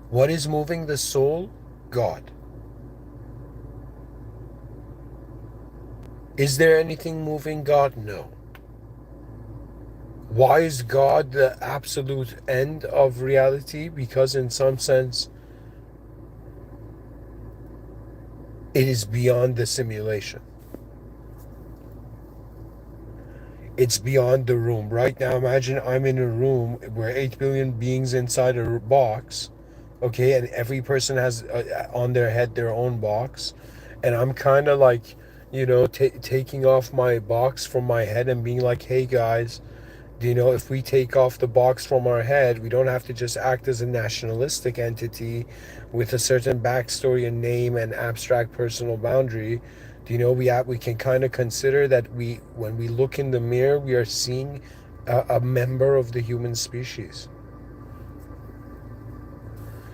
What is moving the soul? God. Is there anything moving God? No. Why is God the absolute end of reality? Because in some sense, it is beyond the simulation. It's beyond the room. Right now, imagine I'm in a room where 8 billion beings inside a box, okay, and every person has on their head their own box. And I'm kind of like, taking off my box from my head and being like, hey guys, if we take off the box from our head, we don't have to just act as a nationalistic entity with a certain backstory and name and abstract personal boundary. We can kind of consider that when we look in the mirror, we are seeing a member of the human species.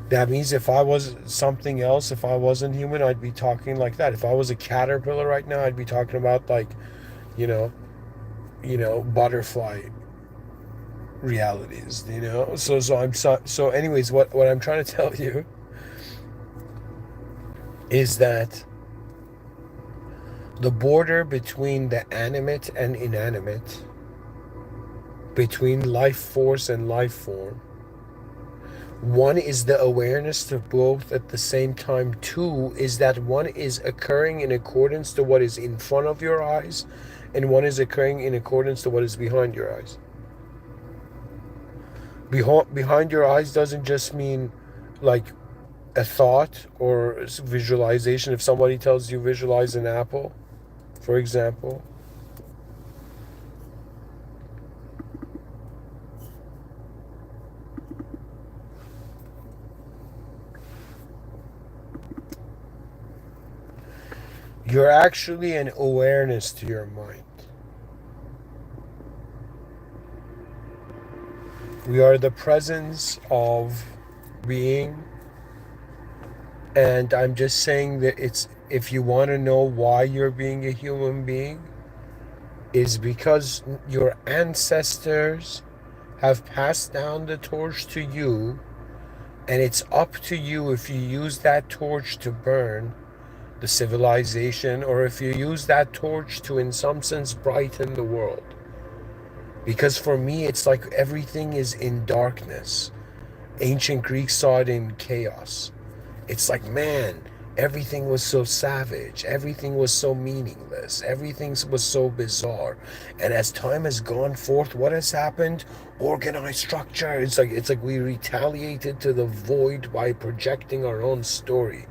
That means if I was something else, if I wasn't human, I'd be talking like that. If I was a caterpillar right now, I'd be talking about like, you know, butterfly realities. So anyways, what I'm trying to tell you is that the border between the animate and inanimate, between life force and life form, One is the awareness to both at the same time. Two is that one is occurring in accordance to what is in front of your eyes, and one is occurring in accordance to what is behind your eyes. Behind your eyes doesn't just mean like a thought or visualization. If somebody tells you visualize an apple, for example, you're actually an awareness to your mind. We are the presence of being, and I'm just saying that it's, if you want to know why you're being a human being, is because your ancestors have passed down the torch to you, and it's up to you if you use that torch to burn the civilization, or if you use that torch to, in some sense, brighten the world. Because for me, it's like everything is in darkness. Ancient Greeks saw it in chaos. It's like, man, everything was so savage. Everything was so meaningless. Everything was so bizarre. And as time has gone forth, what has happened? Organized structure. It's like we retaliated to the void by projecting our own story.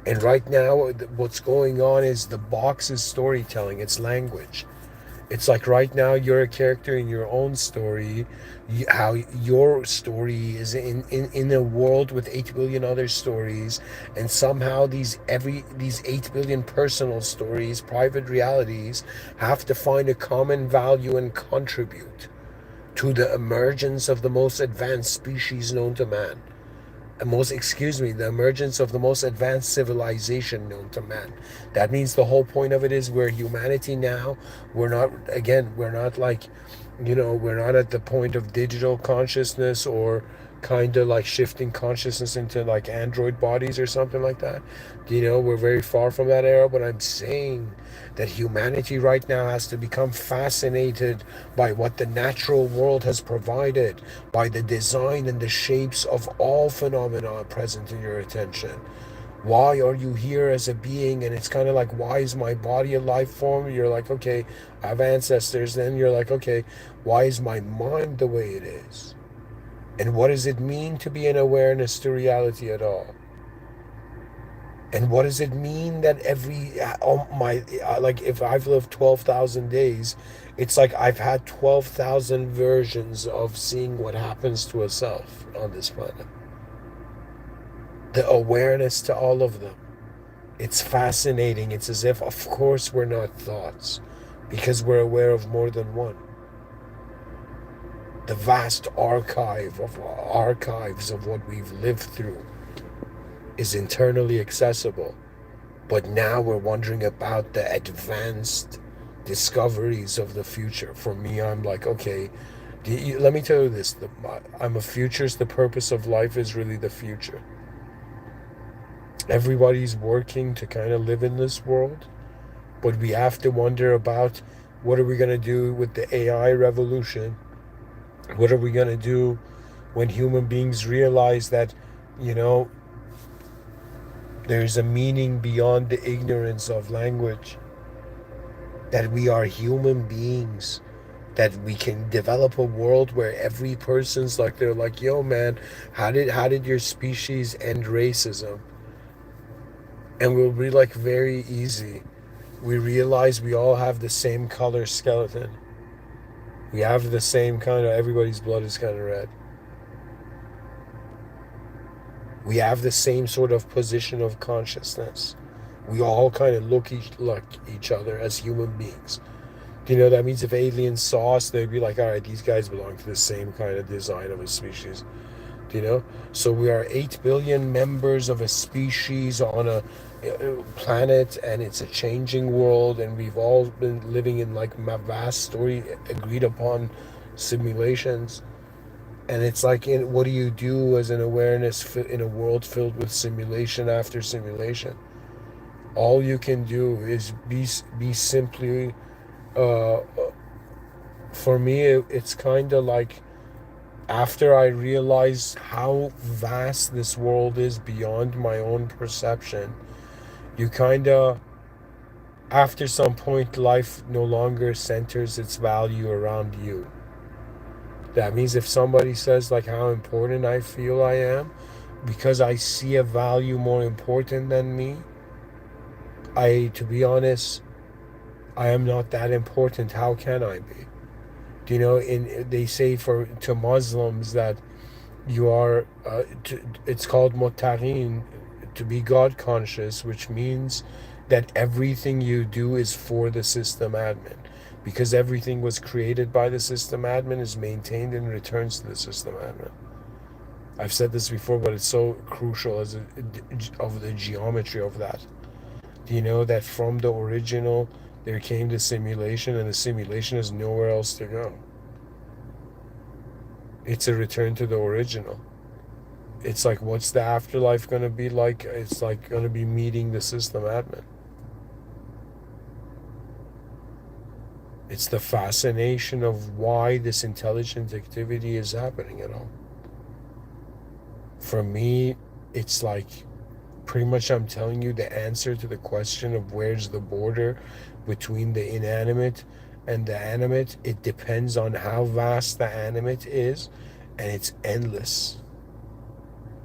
And right now, what's going on is the box is storytelling. It's language. It's like right now you're a character in your own story. How your story is in a world with 8 billion other stories, and somehow these 8 billion personal stories, private realities, have to find a common value and contribute to the emergence of the most advanced species known to man. The emergence of the most advanced civilization known to man. That means the whole point of it is we're humanity now. We're not like, we're not at the point of digital consciousness, or kind of like shifting consciousness into like android bodies or something like that. We're very far from that era, but I'm saying that humanity right now has to become fascinated by what the natural world has provided, by the design and the shapes of all phenomena present in your attention. Why are you here as a being? And it's kind of like, why is my body a life form? You're like, okay, I have ancestors. Then you're like, okay, why is my mind the way it is? And what does it mean to be an awareness to reality at all? And what does it mean that like if I've lived 12,000 days, it's like I've had 12,000 versions of seeing what happens to a self on this planet. The awareness to all of them. It's fascinating. It's as if, of course, we're not thoughts, because we're aware of more than one. The vast archives of what we've lived through is internally accessible. But now we're wondering about the advanced discoveries of the future. For me, I'm like, okay, let me tell you this. I'm a futurist. The purpose of life is really the future. Everybody's working to kind of live in this world, but we have to wonder about, what are we going to do with the AI revolution? What are we going to do when human beings realize that, you know, there's a meaning beyond the ignorance of language, that we are human beings, that we can develop a world where every person's like, they're like, yo man, how did your species end racism? And we'll be like, very easy. We realize we all have the same color skeleton. We have the same kind of, everybody's blood is kind of red. We have the same sort of position of consciousness. We all kind of look like each other as human beings. That means if aliens saw us, they'd be like, all right, these guys belong to the same kind of design of a species. So we are 8 billion members of a species on a planet, and it's a changing world, and we've all been living in like vast story agreed upon simulations. And it's like, what do you do as an awareness in a world filled with simulation after simulation? All you can do is be simply, for me, it's kind of like After I realize how vast this world is beyond my own perception, you kind of, after some point, life no longer centers its value around you. That means if somebody says like how important I feel I am, because I see a value more important than me, to be honest, I am not that important. How can I be? Do you know? They say to Muslims that you are. It's called muttaqin, to be God conscious, which means that everything you do is for the system admin, because everything was created by the system admin, is maintained and returns to the system admin. I've said this before, but it's so crucial of the geometry of that. Do you know that from the original there came the simulation, and the simulation has nowhere else to go? It's a return to the original. It's like, what's the afterlife going to be like? It's like going to be meeting the system admin. It's the fascination of why this intelligent activity is happening at all. For me, it's like pretty much I'm telling you the answer to the question of where's the border between the inanimate and the animate. It depends on how vast the animate is, and it's endless.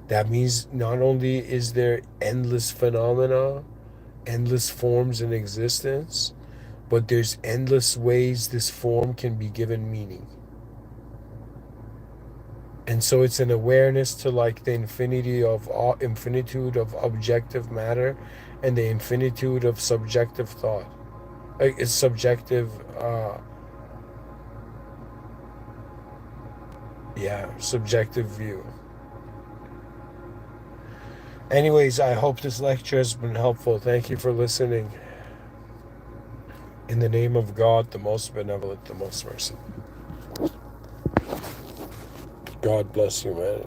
That means not only is there endless phenomena, endless forms in existence, but there's endless ways this form can be given meaning. And so it's an awareness to like the infinitude of objective matter and the infinitude of subjective thought. It's subjective, subjective view. Anyways, I hope this lecture has been helpful. Thank you for listening. In the name of God, the most benevolent, the most merciful. God bless humanity.